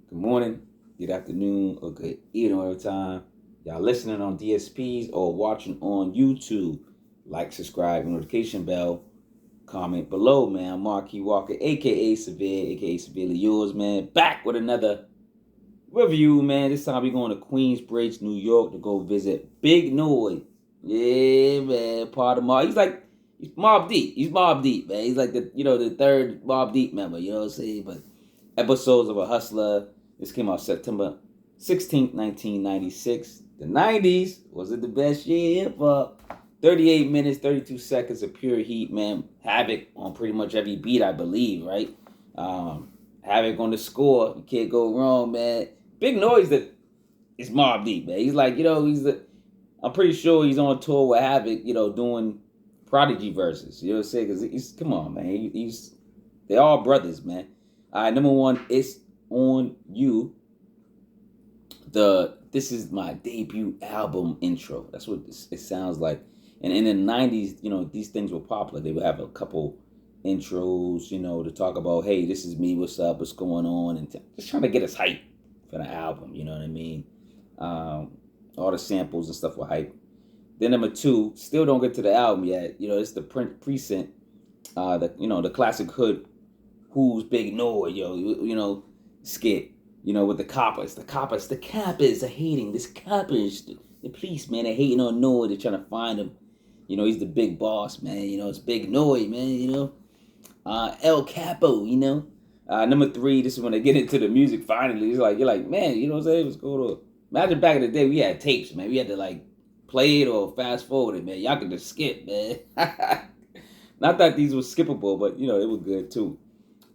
good morning, good afternoon, or good evening all the time. Y'all listening on DSPs or watching on YouTube. Like, subscribe, notification bell, comment below, man. I'm Marquis Walker, aka Severe, aka Severely Yours, man. Back with another review, man. This time we going to Queensbridge, New York to go visit Big Noyd. Yeah, man. Part of Mobb. He's Mobb Deep. He's Mobb Deep, man. He's like the third Mobb Deep member, you know what I'm saying? But episodes of a Hustla. This came out September 16th, 1996. The 90s, was it the best year hip hop? 38 minutes, 32 seconds of pure heat, man. Havoc on pretty much every beat, I believe, right? Havoc on the score. You can't go wrong, man. Big Noise that is Mobb Deep, man. He's like, I'm pretty sure he's on tour with Havoc, doing Prodigy verses. You know what I'm saying? Because come on, man. They're all brothers, man. All right, number one, it's on you. This is my debut album intro. That's what it sounds like. And in the 90s, these things were popular. They would have a couple intros, to talk about, hey, this is me, what's up, what's going on, and just trying to get us hype for the album, you know what I mean? All the samples and stuff were hype. Then number two, still don't get to the album yet. It's the Precinct, the classic hood, who's Big Noyd, skit, with the coppers. The cappers are hating. This coppers, the police, man, they're hating on Noyd. They're trying to find him. He's the big boss, man. It's Big Noyd, man, El Capo, number three, this is when they get into the music finally. It's like, you're like, man, you know what I'm saying? Let's go to, imagine back in the day, we had tapes, man. We had to, like, play it or fast forward it, man. Y'all could just skip, man. Not that these were skippable, but, they were good, too.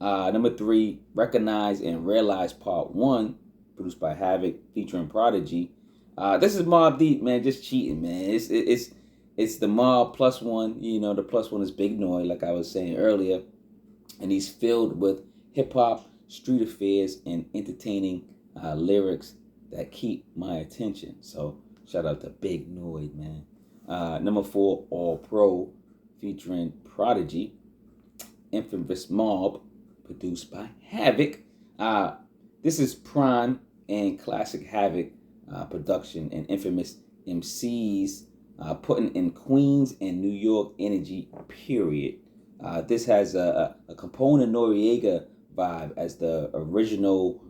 Number three, Recognize and Realize Part 1, produced by Havoc, featuring Prodigy. This is Mobb Deep, man, just cheating, man. It's the Mobb plus one. The plus one is Big Noyd, like I was saying earlier. And he's filled with hip-hop, street affairs, and entertaining lyrics that keep my attention. So, shout out to Big Noyd, man. Number four, All Pro, featuring Prodigy. Infamous Mobb, produced by Havoc. This is prime and classic Havoc production and infamous MCs putting in Queens and New York energy, period. This has a Capone and Noriega vibe as the original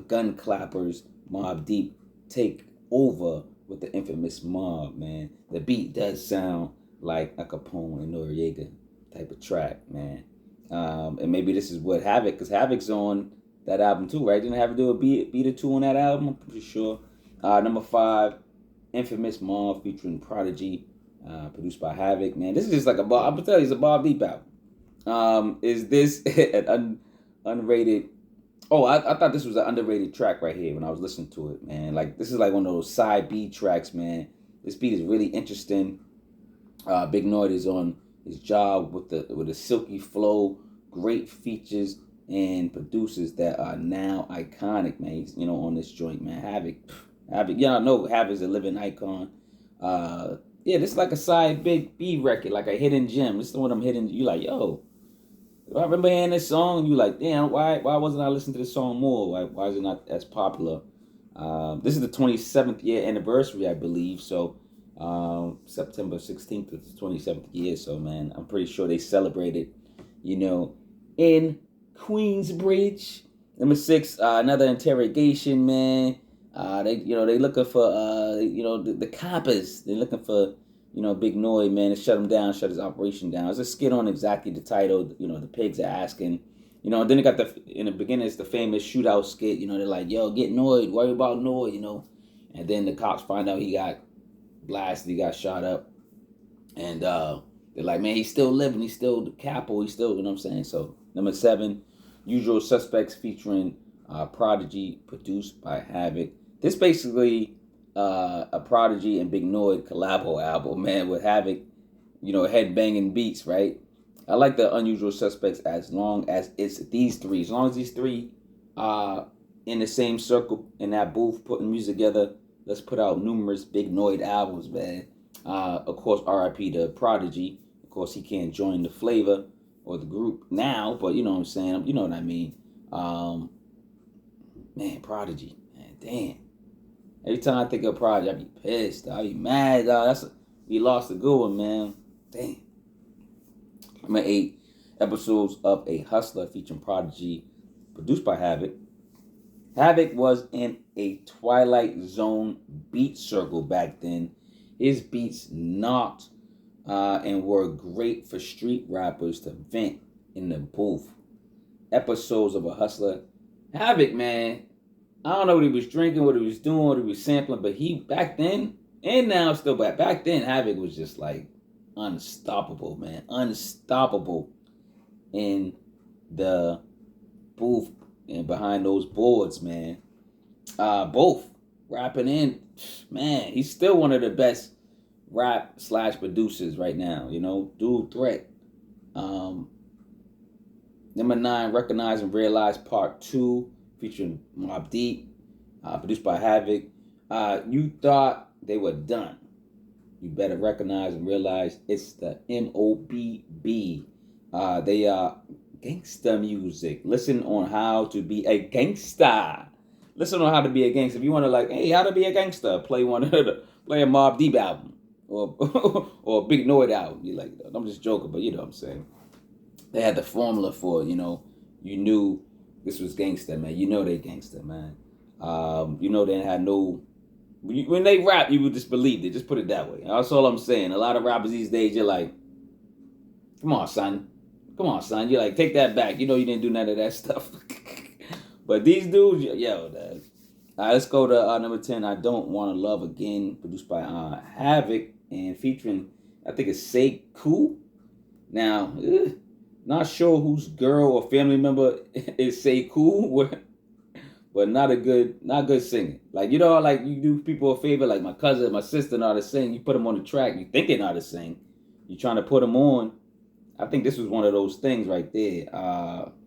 gun clappers. Mobb Deep take over with the infamous Mobb, man. The beat does sound like a Capone and Noriega type of track, man. And maybe this is what Havoc, because Havoc's on that album too, right? Didn't Havoc do a beat or two on that album? I'm pretty sure. Number five, Infamous Mobb featuring Prodigy, produced by Havoc. Man, this is just like I'm gonna tell you, it's a Mobb Deep album. Is this an unrated? Oh, I thought this was an underrated track right here when I was listening to it, man. Like, this is like one of those side B tracks, man. This beat is really interesting. Big Noyd is on his job with a silky flow, great features, and producers that are now iconic, man. He's, on this joint, man. Havoc. Y'all know Havoc's a living icon. This is like a side big B record, like a hidden gem. This is one of them hidden. You like, yo, I remember hearing this song. You like, damn, why wasn't I listening to this song more? Why is it not as popular? This is the 27th year anniversary, I believe. So. September 16th is the 27th year, so man, I'm pretty sure they celebrated, in Queensbridge. Number six, another Interrogation, man. They looking for, the coppers. They're looking for, Big Noyd, man, to shut him down, shut his operation down. It's a skit on exactly the title, the pigs are asking. And then they got in the beginning, it's the famous shootout skit, they're like, yo, get Noyd, worry about Noyd, And then the cops find out he got blasted, he got shot up, and they're like, man, he's still living, he's still the capo, he's still, you know what I'm saying? So number seven, Usual Suspects featuring Prodigy, produced by Havoc. This basically a Prodigy and Big Noyd collabo album, man, with Havoc, head banging beats, right? I like the Unusual Suspects as long as it's these three, as long as these three are in the same circle in that booth putting music together. Let's put out numerous Big Noyd albums, man. Of course, R.I.P. to Prodigy. Of course, he can't join the flavor or the group now, but you know what I'm saying. You know what I mean. Man, Prodigy. Man, damn. Every time I think of Prodigy, I be pissed. I be mad, dog. We lost a good one, man. Damn. I'm at 8 episodes of A Hustler featuring Prodigy, produced by Havoc. Havoc was in a Twilight Zone beat circle back then. His beats knocked and were great for street rappers to vent in the booth. Episodes of A Hustler. Havoc, man. I don't know what he was drinking, what he was doing, what he was sampling, but he, back then, and now still, but back then, Havoc was just like unstoppable, man. Unstoppable in the booth and behind those boards, man. Both rapping and, man, he's still one of the best rap / producers right now, you know. Dual threat. Number 9, Recognize and Realize Part 2, featuring Mobb Deep, produced by Havoc. You thought they were done. You better recognize and realize it's the MOBB. They are gangsta music. Listen on how to be a gangsta. Listen on how to be a gangster. If you want to like, hey, how to be a gangster, play a Mobb Deep album or or a Big Noyd album. You like, I'm just joking, but you know what I'm saying. They had the formula for, you know, you knew this was gangster, man. You know they gangster, man. You know they had no. When they rap, you would just believe it. Just put it that way. That's all I'm saying. A lot of rappers these days, you're like, come on, son. Come on, son. You're like, take that back. You know you didn't do none of that stuff. But these dudes, yo, that. Let's go to number 10. I Don't Want to Love Again, produced by Havoc and featuring, I think it's Sekou. Now, not sure whose girl or family member is Sekou, but not good singing. Like, you know, like you do people a favor, like my cousin, my sister know how to sing. You put them on the track, you think they know how to sing. You're trying to put them on. I think this was one of those things right there,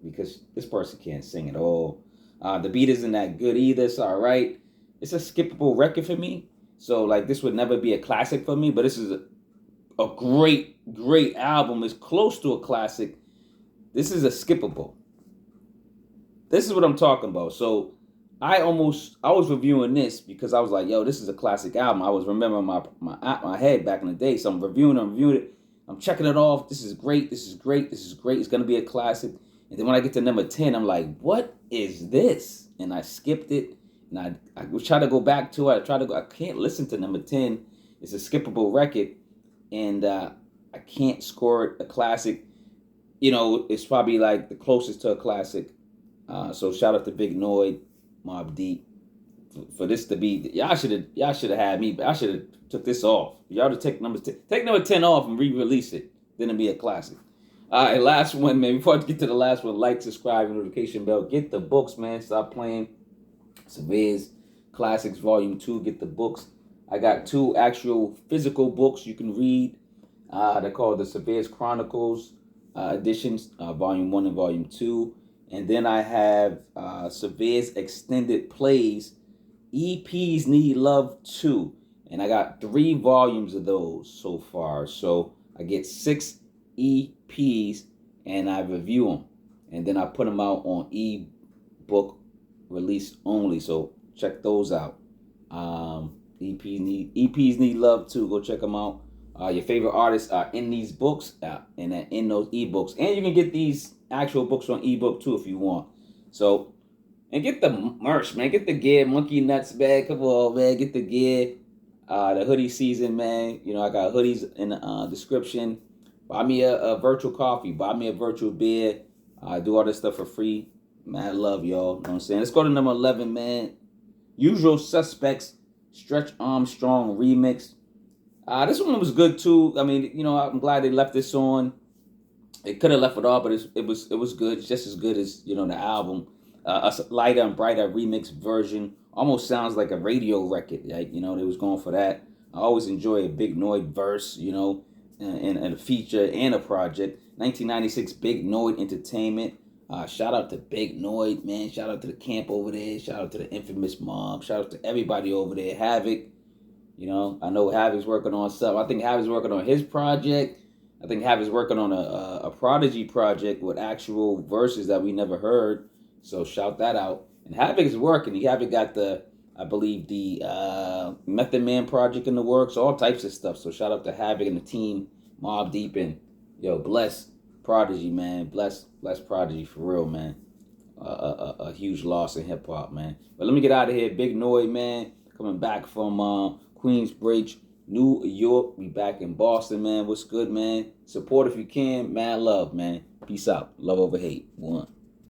because this person can't sing at all. The beat isn't that good either. It's all right. It's a skippable record for me. So, like, this would never be a classic for me, but this is a great album. It's close to a classic. This is a skippable. This is what I'm talking about. So, I was reviewing this because I was like, yo, this is a classic album. I was remembering my head back in the day. So I'm reviewing it. I'm checking it off. This is great. This is great. This is great. It's going to be a classic. And then when I get to number 10, I'm like, what is this? And I skipped it. And I was trying to go back to it. I can't listen to number 10. It's a skippable record. And I can't score it a classic. You know, it's probably like the closest to a classic. So shout out to Big Noyd, Mobb Deep, for this to be. Y'all should have had me. I should have took this off. Y'all to take number 10. Take number 10 off and re-release it. Then it'll be a classic. All right, last one, man. Before I get to the last one, like, subscribe, notification bell. Get the books, man. Stop playing. Surveys Classics Volume 2. Get the books. I got 2 actual physical books you can read. They're called the Surveyors Chronicles editions, Volume 1 and Volume 2. And then I have Surveyors Extended Plays, EPs Need Love 2. And I got 3 volumes of those so far. So I get 6 EPs and I review them. And then I put them out on ebook release only. So check those out. EPs Need Love 2. Go check them out. Your favorite artists are in these books and in those ebooks. And you can get these actual books on ebook too if you want. So, and get the merch, man. Get the gear. Monkey Nuts bag. Come on, man. Get the gear. The hoodie season, man. You know, I got hoodies in the description. Buy me a virtual coffee. Buy me a virtual beer. I do all this stuff for free. Man, I love y'all. You know what I'm saying? Let's go to number 11, man. Usual Suspects, Stretch Armstrong remix. This one was good too. I mean, you know, I'm glad they left this on. They could have left it off, but it was good. It's just as good as, you know, the album. A lighter and brighter remix version. Almost sounds like a radio record. Like, you know, they was going for that. I always enjoy a Big Noyd verse, you know, and a feature and a project. 1996 Big Noyd Entertainment. Shout out to Big Noyd, man. Shout out to the camp over there. Shout out to the infamous Mobb. Shout out to everybody over there. Havoc. You know, I know Havoc's working on something. I think Havoc's working on his project. I think Havoc's working on a Prodigy project with actual verses that we never heard. So shout that out. And Havoc is working. Havoc got I believe the Method Man project in the works, all types of stuff. So shout out to Havoc and the team, Mobb Deep, and yo, bless Prodigy, man. Bless Prodigy for real, man. A huge loss in hip hop, man. But let me get out of here. Big Noyd, man, coming back from Queensbridge, New York. We back in Boston, man. What's good, man? Support if you can. Mad love, man. Peace out. Love over hate. One.